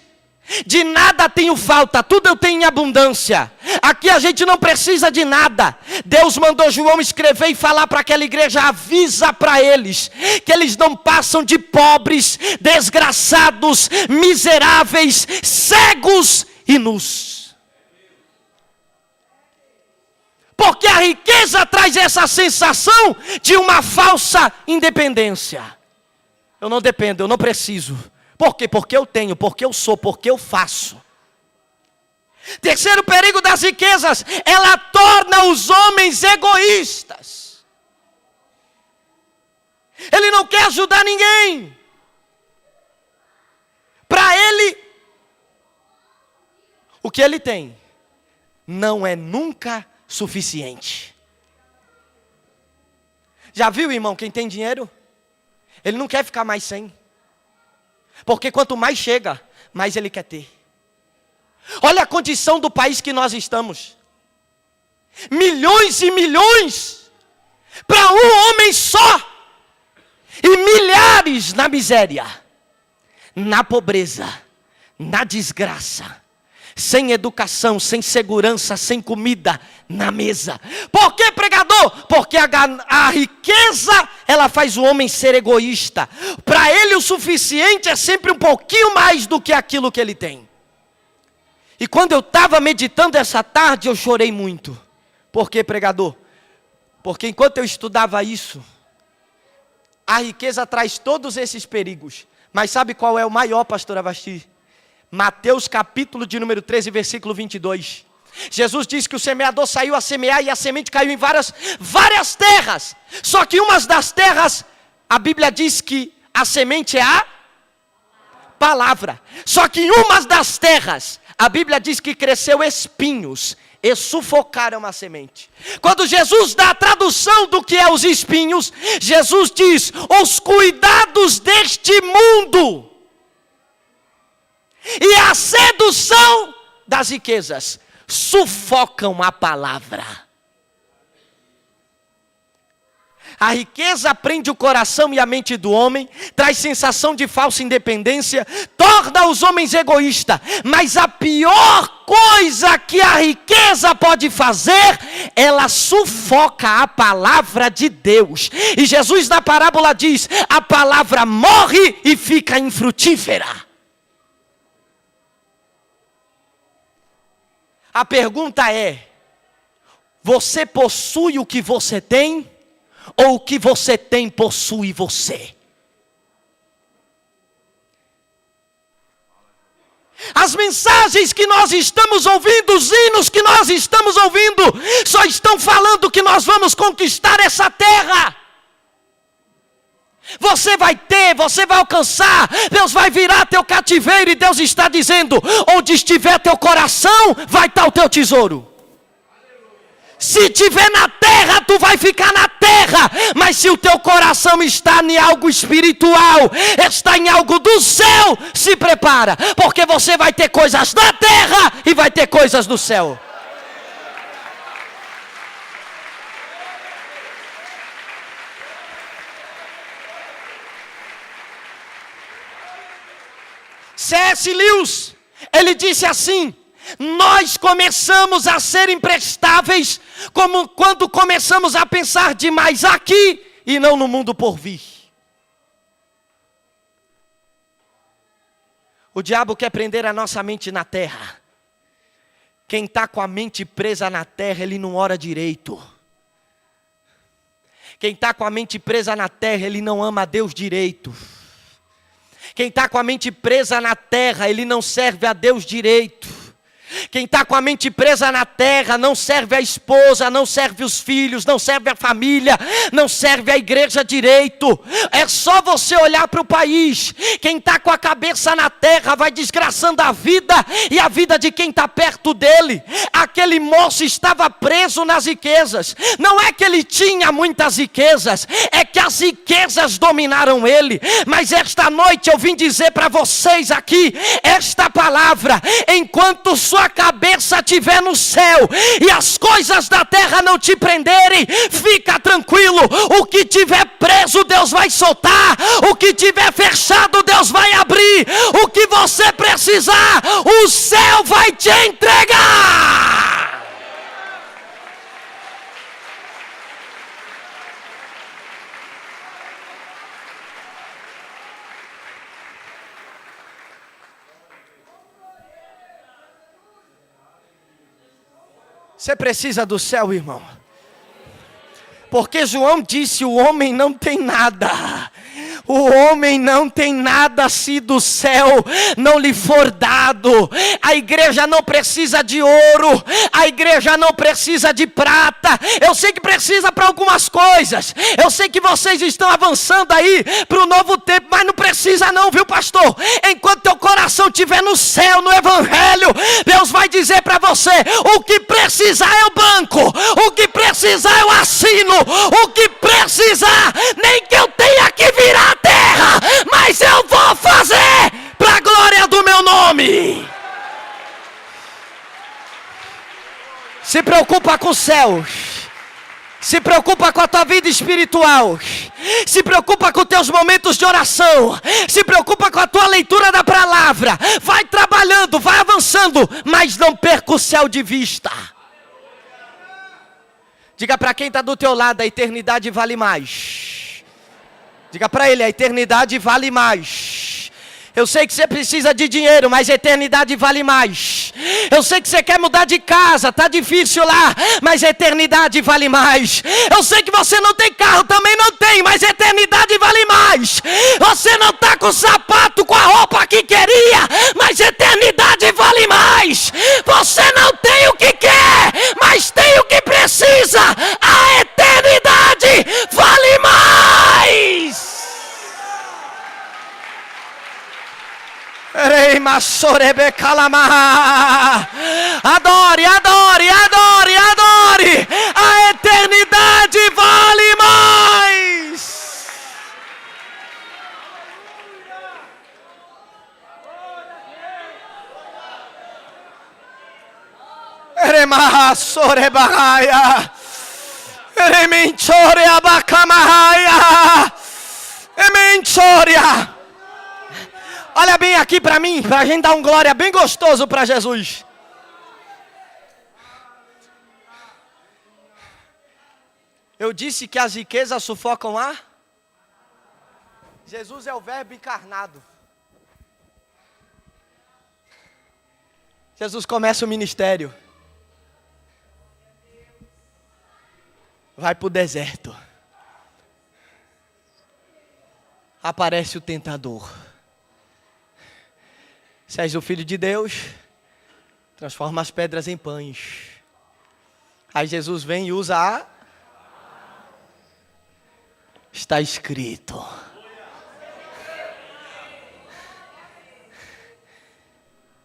De nada tenho falta, tudo eu tenho em abundância. Aqui a gente não precisa de nada. Deus mandou João escrever e falar para aquela igreja: avisa para eles que eles não passam de pobres, desgraçados, miseráveis, cegos e nus. Porque a riqueza traz essa sensação de uma falsa independência. Eu não dependo, eu não preciso. Por quê? Porque eu tenho, porque eu sou, porque eu faço. Terceiro perigo das riquezas: ela torna os homens egoístas. Ele não quer ajudar ninguém. Para ele, o que ele tem não é nunca suficiente. Já viu, irmão, quem tem dinheiro? Ele não quer ficar mais sem. Porque quanto mais chega, mais ele quer ter. Olha a condição do país que nós estamos. Milhões e milhões para um homem só. E milhares na miséria, na pobreza, na desgraça. Sem educação, sem segurança, sem comida na mesa. Por que, pregador? Porque a riqueza, ela faz o homem ser egoísta. Para ele o suficiente é sempre um pouquinho mais do que aquilo que ele tem. E quando eu estava meditando essa tarde, eu chorei muito. Por que, pregador? Porque enquanto eu estudava isso, a riqueza traz todos esses perigos. Mas sabe qual é o maior, pastor Avasti? Mateus capítulo de número 13, versículo 22. Jesus diz que o semeador saiu a semear e a semente caiu em várias terras. Só que umas das terras, a Bíblia diz que a semente é a palavra. Só que em umas das terras, a Bíblia diz que cresceu espinhos e sufocaram a semente. Quando Jesus dá a tradução do que é os espinhos, Jesus diz: os cuidados deste mundo e a sedução das riquezas sufocam a palavra. A riqueza prende o coração e a mente do homem, traz sensação de falsa independência, torna os homens egoístas. Mas a pior coisa que a riqueza pode fazer, ela sufoca a palavra de Deus. E Jesus na parábola diz: a palavra morre e fica infrutífera. A pergunta é: você possui o que você tem? Ou o que você tem possui você? As mensagens que nós estamos ouvindo, os hinos que nós estamos ouvindo, só estão falando que nós vamos conquistar essa terra. Você vai ter, você vai alcançar, Deus vai virar teu cativeiro, e Deus está dizendo: onde estiver teu coração, vai estar o teu tesouro. Se estiver na terra, tu vai ficar na terra. Mas se o teu coração está em algo espiritual, está em algo do céu, se prepara, porque você vai ter coisas da terra e vai ter coisas do céu. C.S. Lewis, ele disse assim: nós começamos a ser imprestáveis como quando começamos a pensar demais aqui e não no mundo por vir. O diabo quer prender a nossa mente na terra. Quem está com a mente presa na terra, ele não ora direito. Quem está com a mente presa na terra, ele não ama a Deus direito. Quem está com a mente presa na terra, ele não serve a Deus direito. Quem está com a mente presa na terra, não serve a esposa, não serve os filhos, não serve a família, não serve a igreja direito. É só você olhar para o país. Quem está com a cabeça na terra vai desgraçando a vida e a vida de quem está perto dele. Aquele moço estava preso nas riquezas. Não é que ele tinha muitas riquezas, é que as riquezas dominaram ele. Mas esta noite eu vim dizer para vocês aqui esta palavra: enquanto sua cabeça estiver no céu e as coisas da terra não te prenderem, fica tranquilo. O que tiver preso, Deus vai soltar. O que tiver fechado, Deus vai abrir. O que você precisar, o céu vai te entregar. Você precisa do céu, irmão. Porque João disse: o homem não tem nada. O homem não tem nada se do céu não lhe for dado. A igreja não precisa de ouro. A igreja não precisa de prata. Eu sei que precisa para algumas coisas. Eu sei que vocês estão avançando aí para o novo tempo. Mas não precisa não, viu, pastor? Enquanto teu coração estiver no céu, no evangelho, Deus vai dizer para você: o que precisar eu banco. O que precisar eu assino. O que precisar, nem que eu tenha que virar terra, mas eu vou fazer para a glória do meu nome. Se preocupa com o céu. Se preocupa com a tua vida espiritual. Se preocupa com os teus momentos de oração. Se preocupa com a tua leitura da palavra. Vai trabalhando, vai avançando, mas não perca o céu de vista. Diga para quem está do teu lado: a eternidade vale mais. Diga para ele: a eternidade vale mais. Eu sei que você precisa de dinheiro, mas a eternidade vale mais. Eu sei que você quer mudar de casa, tá difícil lá, mas a eternidade vale mais. Eu sei que você não tem carro, também não tem, mas a eternidade vale mais. Você não tá com o sapato, com a roupa que queria, mas a eternidade vale mais. Você não tem o que quer, mas tem o que precisa. A eternidade vale mais. Adore, adore, adore, adore. A eternidade vale mais. Eremaha sorebahaya. Eremenchore abakamahaya. Emenchoria. Olha bem aqui para mim, para a gente dar um glória bem gostoso para Jesus. Eu disse que as riquezas sufocam a... Jesus é o verbo encarnado. Jesus começa o ministério. Vai para o deserto. Aparece o tentador. Se és o Filho de Deus, transforma as pedras em pães. Aí Jesus vem e usa a... Está escrito.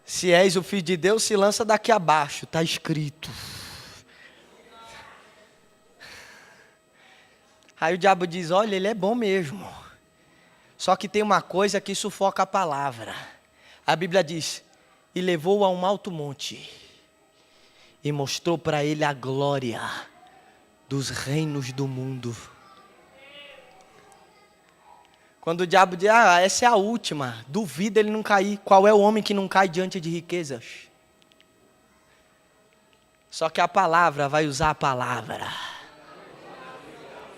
Se és o Filho de Deus, se lança daqui abaixo. Está escrito. Aí o diabo diz: olha, ele é bom mesmo. Só que tem uma coisa que sufoca a palavra. A Bíblia diz: e levou-o a um alto monte e mostrou para ele a glória dos reinos do mundo. Quando o diabo diz: essa é a última, duvida ele não cair. Qual é o homem que não cai diante de riquezas? Só que a palavra vai usar a palavra.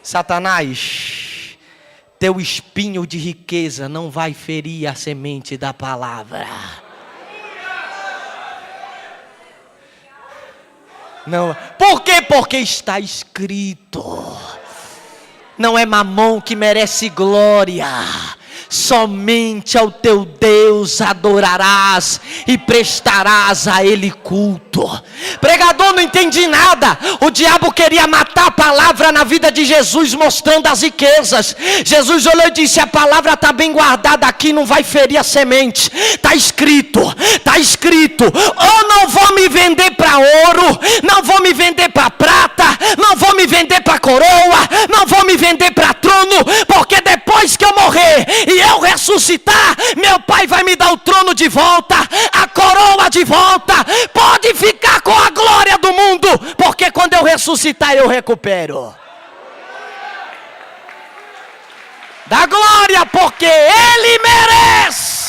Satanás, teu espinho de riqueza não vai ferir a semente da palavra. Não. Por quê? Porque está escrito. Não é mamão que merece glória. Somente ao teu Deus adorarás e prestarás a Ele culto. Pregador, não entendi nada. O diabo queria matar a palavra na vida de Jesus, mostrando as riquezas. Jesus olhou e disse: a palavra está bem guardada aqui, não vai ferir a semente. Está escrito, está escrito. Eu não vou me vender para ouro, não vou me vender para prata, não vou me vender para coroa, não vou me vender para trono, porque depois que eu morrer e eu ressuscitar, meu Pai vai me dar o trono de volta, a coroa de de volta. Pode ficar com a glória do mundo, porque quando eu ressuscitar eu recupero. Dá glória, porque Ele merece.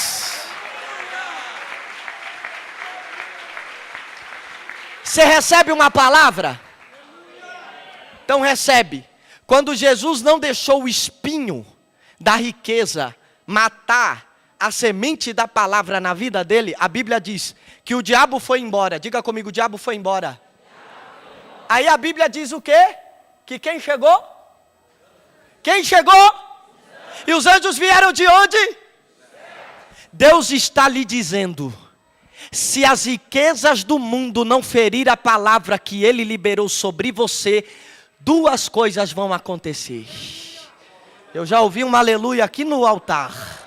Você recebe uma palavra? Então recebe. Quando Jesus não deixou o espinho da riqueza matar a semente da palavra na vida dele, a Bíblia diz que o diabo foi embora. Diga comigo, o diabo foi embora. Aí a Bíblia diz o quê? Que quem chegou? Quem chegou? E os anjos vieram de onde? Deus está lhe dizendo: se as riquezas do mundo não ferir a palavra que Ele liberou sobre você, duas coisas vão acontecer. Eu já ouvi um aleluia aqui no altar.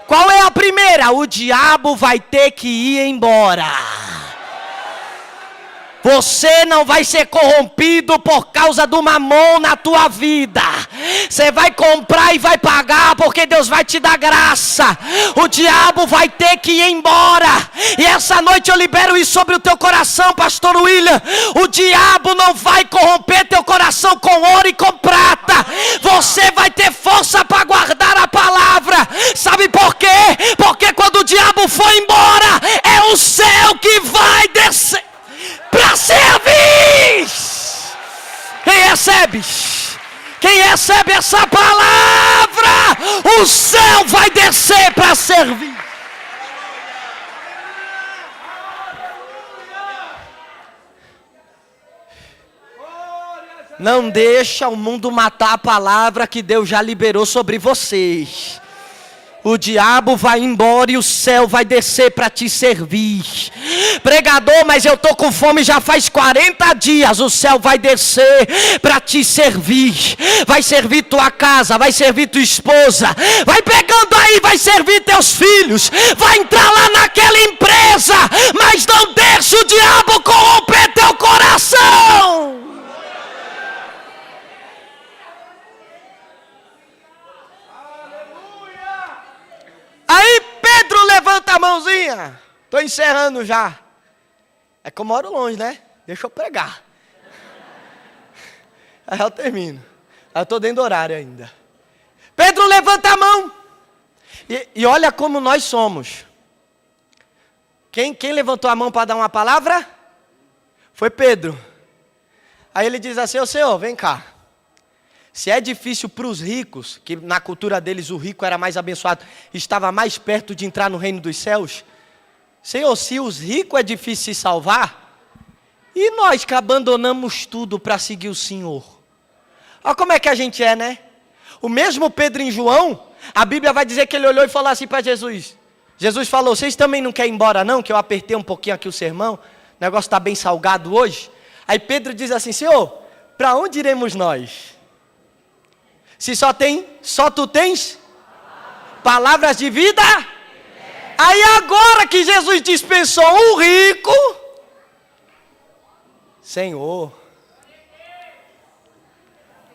Qual é a primeira? O diabo vai ter que ir embora. Você não vai ser corrompido por causa do mamon na tua vida. Você vai comprar e vai pagar, porque Deus vai te dar graça. O diabo vai ter que ir embora. E essa noite eu libero isso sobre o teu coração, pastor William. O diabo não vai corromper teu coração com ouro e com prata. Você vai ter força para guardar a palavra. Sabe por quê? Porque quando o diabo for embora, é o céu que vai descer para servir. Quem recebe essa palavra, o céu vai descer para servir. Não deixa o mundo matar a palavra que Deus já liberou sobre vocês. O diabo vai embora e o céu vai descer para te servir. Pregador, mas eu estou com fome já faz 40 dias. O céu vai descer para te servir. Vai servir tua casa, vai servir tua esposa. Vai pegando aí, vai servir teus filhos. Vai entrar lá naquela empresa. Mas não deixe o diabo corromper teu coração. Aí Pedro levanta a mãozinha. Estou encerrando já. É que eu moro longe, né? Deixa eu pregar. Aí eu termino. Aí eu estou dentro do horário ainda. Pedro levanta a mão. E olha como nós somos. Quem levantou a mão para dar uma palavra? Foi Pedro. Aí ele diz assim: ô Senhor, vem cá. Se é difícil para os ricos, que na cultura deles o rico era mais abençoado, estava mais perto de entrar no reino dos céus. Senhor, se os ricos é difícil se salvar, e nós que abandonamos tudo para seguir o Senhor? Olha como é que a gente é, né? O mesmo Pedro em João, a Bíblia vai dizer que ele olhou e falou assim para Jesus. Jesus falou: vocês também não querem ir embora não? Que eu apertei um pouquinho aqui o sermão, o negócio está bem salgado hoje. Aí Pedro diz assim: Senhor, para onde iremos nós? Se só tu tens palavras de vida. Aí agora que Jesus dispensou um rico, Senhor,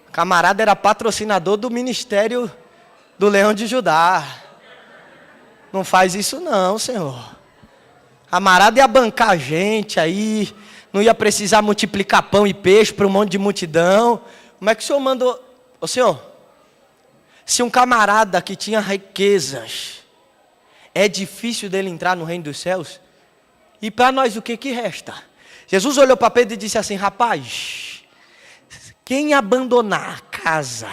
o camarada era patrocinador do ministério do Leão de Judá. Não faz isso não, Senhor. Camarada ia bancar a gente aí, não ia precisar multiplicar pão e peixe para um monte de multidão. Como é que o Senhor mandou? Ô Senhor, se um camarada que tinha riquezas, é difícil dele entrar no reino dos céus, e para nós o que resta? Jesus olhou para Pedro e disse assim: rapaz, quem abandonar casa,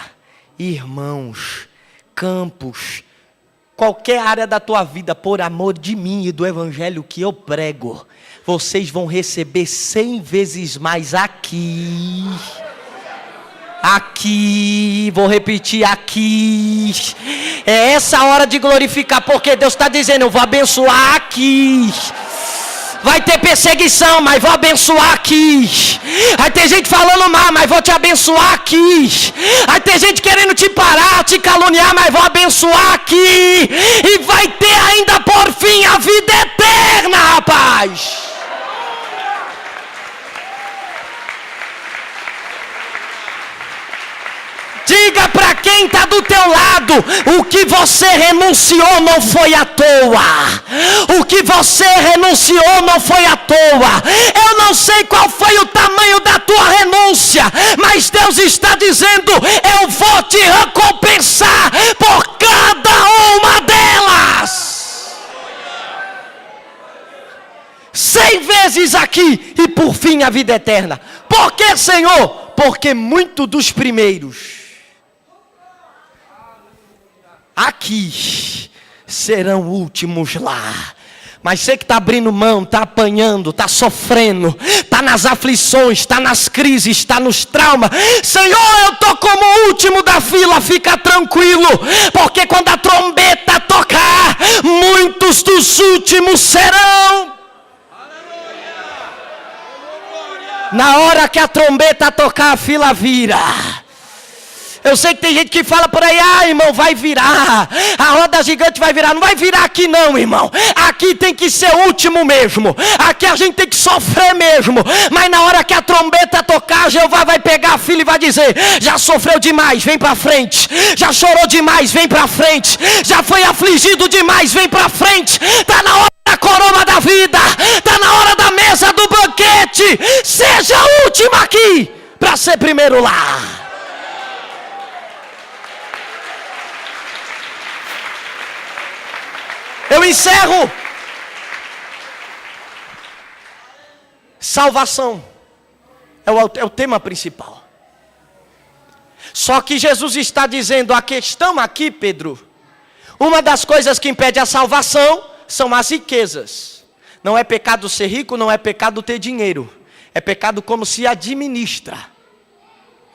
irmãos, campos, qualquer área da tua vida, por amor de mim e do evangelho que eu prego, vocês vão receber 100 vezes mais aqui. Aqui, vou repetir, aqui. É essa hora de glorificar, porque Deus está dizendo: eu vou abençoar aqui. Vai ter perseguição, mas vou abençoar aqui. Vai ter gente falando mal, mas vou te abençoar aqui. Vai ter gente querendo te parar, te caluniar, mas vou abençoar aqui. E vai ter ainda por fim a vida eterna, rapaz. Diga para quem está do teu lado: Cuidado, o que você renunciou não foi à toa. O que você renunciou não foi à toa. Eu não sei qual foi o tamanho da tua renúncia, mas Deus está dizendo: eu vou te recompensar por cada uma delas. 100 vezes aqui e por fim a vida eterna. Por que, Senhor? Porque muitos dos primeiros aqui serão últimos lá. Mas você que está abrindo mão, está apanhando, está sofrendo, está nas aflições, está nas crises, está nos traumas. Senhor, eu estou como o último da fila, fica tranquilo. Porque quando a trombeta tocar, muitos dos últimos serão. Na hora que a trombeta tocar, a fila vira. Eu sei que tem gente que fala por aí: irmão, vai virar, a roda gigante vai virar. Não vai virar aqui não, irmão. Aqui tem que ser o último mesmo. Aqui a gente tem que sofrer mesmo. Mas na hora que a trombeta tocar, Jeová vai pegar a filha e vai dizer: já sofreu demais, vem pra frente. Já chorou demais, vem pra frente. Já foi afligido demais, vem pra frente. Tá na hora da coroa da vida. Tá na hora da mesa do banquete. Seja o último aqui, pra ser primeiro lá. Eu encerro. Salvação é o tema principal. Só que Jesus está dizendo: a questão aqui, Pedro, uma das coisas que impede a salvação são as riquezas. Não é pecado ser rico, não é pecado ter dinheiro. É pecado como se administra.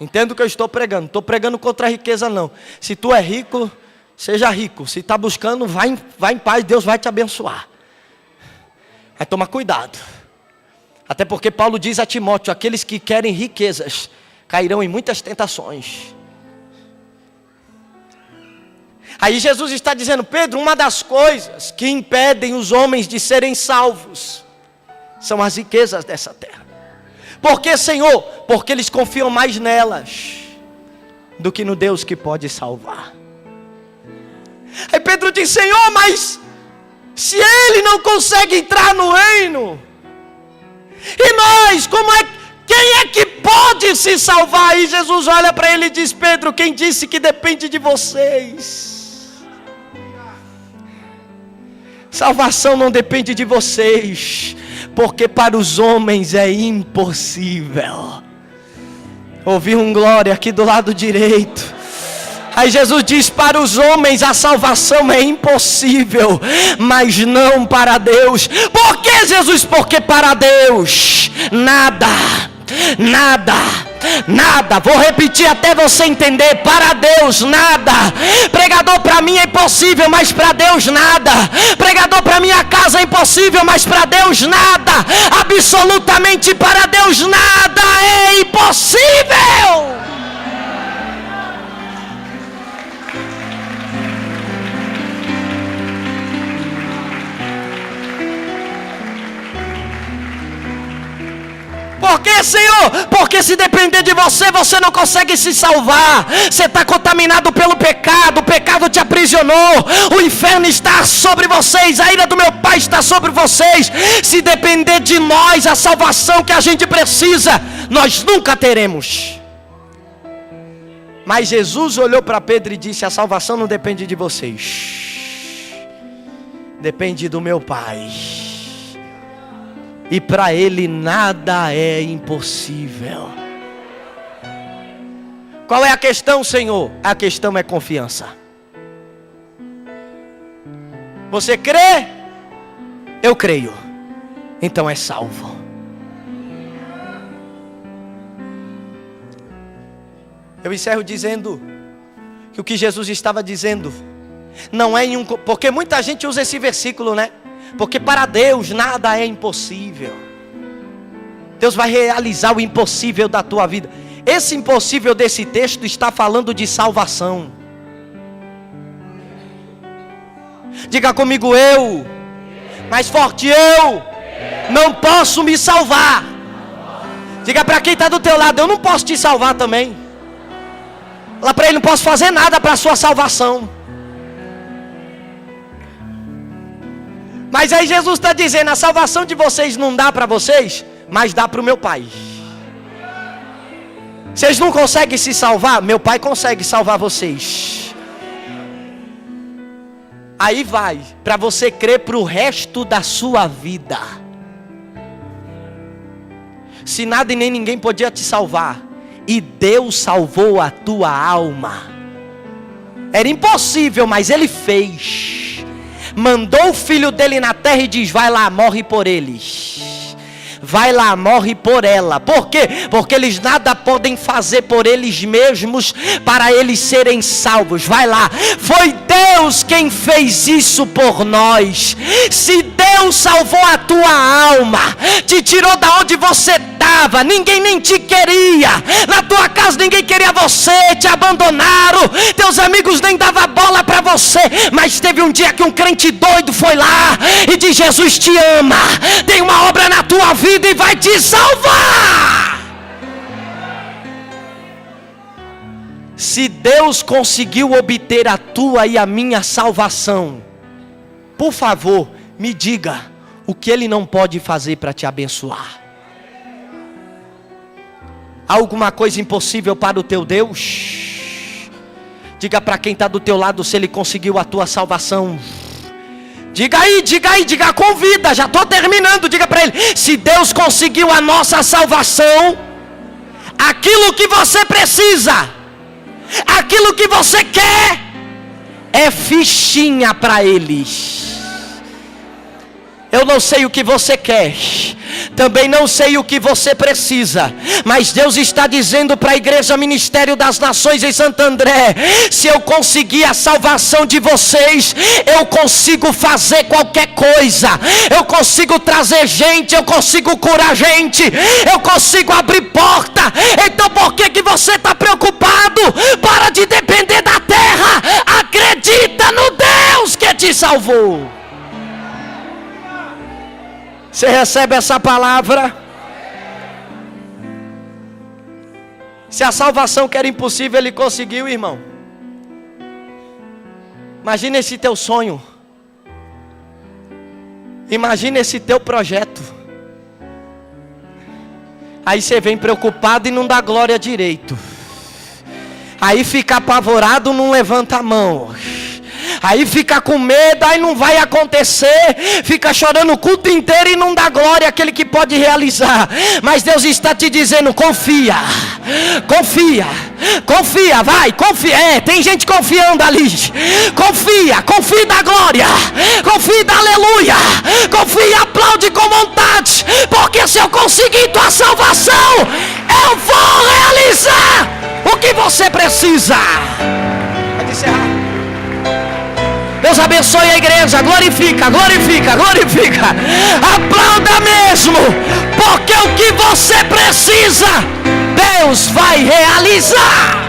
Entendo o que eu estou pregando. Não estou pregando contra a riqueza não. Se tu é rico, seja rico. Se está buscando, vai em paz, Deus vai te abençoar. Mas toma cuidado. Até porque Paulo diz a Timóteo: aqueles que querem riquezas cairão em muitas tentações. Aí Jesus está dizendo: Pedro, uma das coisas que impedem os homens de serem salvos são as riquezas dessa terra. Por que, Senhor? Porque eles confiam mais nelas do que no Deus que pode salvar. Aí Pedro diz: Senhor, mas se ele não consegue entrar no reino, e nós, quem é que pode se salvar? Aí Jesus olha para ele e diz: Pedro, quem disse que depende de vocês? Salvação não depende de vocês, porque para os homens é impossível. Ouvi um glória aqui do lado direito. Aí Jesus diz: para os homens a salvação é impossível, mas não para Deus. Por que, Jesus? Porque para Deus nada, vou repetir até você entender: para Deus nada. Pregador, para mim é impossível, mas para Deus nada. Pregador, para minha casa é impossível, mas para Deus nada. Absolutamente para Deus nada é impossível. Por que, Senhor? Porque se depender de você, você não consegue se salvar. Você está contaminado pelo pecado. O pecado te aprisionou. O inferno está sobre vocês. A ira do meu Pai está sobre vocês. Se depender de nós, a salvação que a gente precisa, nós nunca teremos. Mas Jesus olhou para Pedro e disse: a salvação não depende de vocês, depende do meu Pai. E para Ele nada é impossível. Qual é a questão, Senhor? A questão é confiança. Você crê? Eu creio. Então é salvo. Eu encerro dizendo que o que Jesus estava dizendo não é em um... Porque muita gente usa esse versículo, né? Porque para Deus nada é impossível. Deus vai realizar o impossível da tua vida. Esse impossível desse texto está falando de salvação. Diga comigo: eu, mais forte, eu não posso me salvar. Diga para quem está do teu lado: eu não posso te salvar também. Lá para ele: não posso fazer nada para a sua salvação. Mas aí Jesus está dizendo: a salvação de vocês não dá para vocês, mas dá para o meu Pai. Vocês não conseguem se salvar, meu Pai consegue salvar vocês. Aí vai, para você crer para o resto da sua vida. Se nada e nem ninguém podia te salvar, e Deus salvou a tua alma. Era impossível, mas Ele fez. Mandou o Filho dele na terra e diz: vai lá, morre por eles. Vai lá, morre por ela. Por quê? Porque eles nada podem fazer por eles mesmos para eles serem salvos. Vai lá. Foi Deus quem fez isso por nós. Se Deus salvou a tua alma, te tirou da onde você estava, ninguém nem te queria, na tua casa ninguém queria você, te abandonaram, teus amigos nem davam bola para você, mas teve um dia que um crente doido foi lá e disse: Jesus te ama, tem uma obra na tua vida e vai te salvar. Se Deus conseguiu obter a tua e a minha salvação, por favor, me diga o que Ele não pode fazer para te abençoar. Há alguma coisa impossível para o teu Deus? Diga para quem está do teu lado se Ele conseguiu a tua salvação. Diga aí, convida, já estou terminando. Diga para ele: se Deus conseguiu a nossa salvação, aquilo que você precisa, aquilo que você quer, é fichinha para eles. Eu não sei o que você quer, também não sei o que você precisa, mas Deus está dizendo para a Igreja Ministério das Nações em Santo André: se eu conseguir a salvação de vocês, eu consigo fazer qualquer coisa, eu consigo trazer gente, eu consigo curar gente, eu consigo abrir porta. Então por que você está preocupado? Para de depender da terra, acredita no Deus que te salvou. Você recebe essa palavra? Se a salvação que era impossível Ele conseguiu, irmão. Imagina esse teu sonho. Imagina esse teu projeto. Aí você vem preocupado e não dá glória direito. Aí fica apavorado, não levanta a mão. Aí fica com medo, aí não vai acontecer. Fica chorando o culto inteiro e não dá glória àquele que pode realizar. Mas Deus está te dizendo: confia, confia, confia, vai, confia. Tem gente confiando ali. Confia, confia da glória, confia da aleluia, confia, aplaude com vontade. Porque se eu conseguir tua salvação, eu vou realizar o que você precisa. Pode encerrar. Deus abençoe a igreja, glorifica, glorifica, glorifica. Aplauda mesmo, porque o que você precisa, Deus vai realizar.